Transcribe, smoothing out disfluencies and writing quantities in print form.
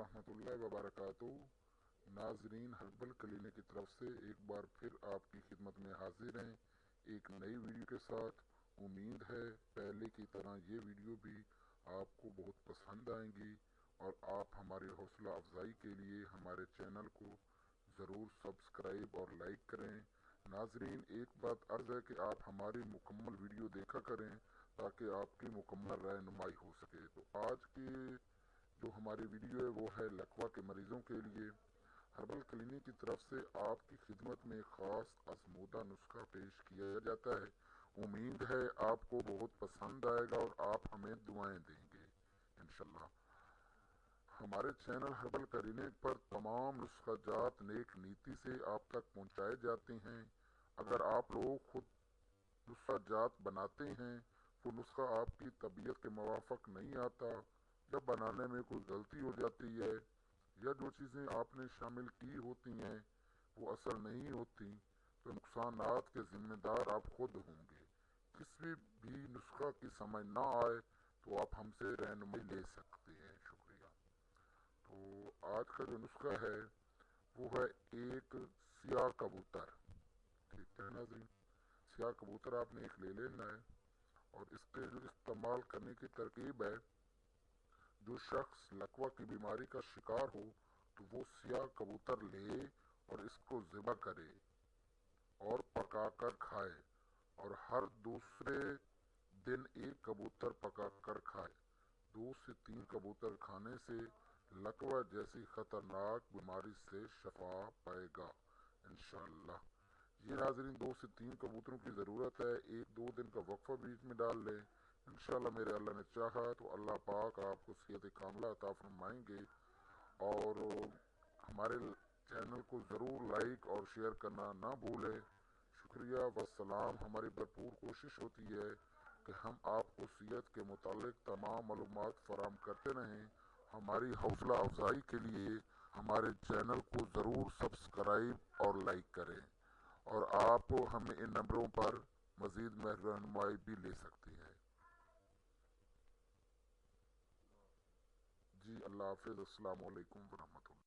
वरहमतुल्लाहि वबरकातुहू। नाजरीन, herbal clinic की तरफ से एक बार फिर आपकी खिदमत में हाजिर हैं एक नई वीडियो के साथ। उम्मीद है पहले की तरह ये वीडियो भी आपको बहुत पसंद आएंगी और आप हमारी हौसला अफजाई के लिए हमारे चैनल को ज़रूर सब्सक्राइब और लाइक करें। नाजरीन, एक बात अर्ज़ है कि आप हमारी मुकम्मल वीडियो देखा करें ताकि आपकी मुकम्मल रहनुमाई हो सके। तो आज की जो हमारी वीडियो है वो है लकवा के मरीजों के लिए। हर्बल क्लिनिक की तरफ से आपकी खिदमत में खास आजमूदा नुस्खा पेश किया जाता है। उम्मीद है आपको बहुत पसंद आएगा और आप हमें दुआएं देंगे इंशाल्लाह। हमारे चैनल हर्बल क्लिनिक पर तमाम नुस्खा जात नेक नीति से आप तक पहुंचाए जाते हैं। अगर आप लोग खुद नुस्खा जात बनाते हैं वो नुस्खा आपकी तबीयत के मुवाफिक नहीं आता या बनाने में कोई गलती हो जाती है या जो चीज़ें आपने शामिल की होती हैं वो असर नहीं होती, तो नुकसानात के जिम्मेदार आप खुद होंगे। किसी भी नुस्खा की समझ ना आए तो आप हमसे रहनुमाई ले सकते हैं। शुक्रिया। तो आज का जो नुस्खा है वो है एक सियाह कबूतर। ठीक है नाज़रीन, सियाह कबूतर आपने एक ले लेना है और इसके जो इस्तेमाल करने की तरकीब है, जो शख्स लकवा की बीमारी का शिकार हो तो वो सियाह कबूतर ले और इसको ज़िबा करे और पकाकर खाए और हर दूसरे दिन एक कबूतर पकाकर खाए। 2 से 3 कबूतर खाने से लकवा जैसी खतरनाक बीमारी से शफा पाएगा इंशाअल्लाह। ये नाजरीन 2 से 3 कबूतरों की ज़रूरत है। 1-2 दिन का वक्फा बीच में डाल लें। इंशाअल्लाह मेरे अल्लाह ने चाहा तो अल्लाह पाक आपको सेहत कामिला अता फरमाएंगे। और हमारे चैनल को ज़रूर लाइक और शेयर करना ना भूलें। शुक्रिया वस्सलाम। हमारी भरपूर कोशिश होती है कि हम आपको सेहत के मुतालिक तमाम मालूमात फराहम करते रहें। हमारी हौसला अफजाई के लिए हमारे चैनल को ज़रूर सब्सक्राइब और लाइक करें और आप हमें इन नंबरों पर मज़ीद रहनुमाई भी ले सकते हैं। जी अल्लाह हाफिज़। अस्सलाम वालेकुम वरहमतुल्लाह।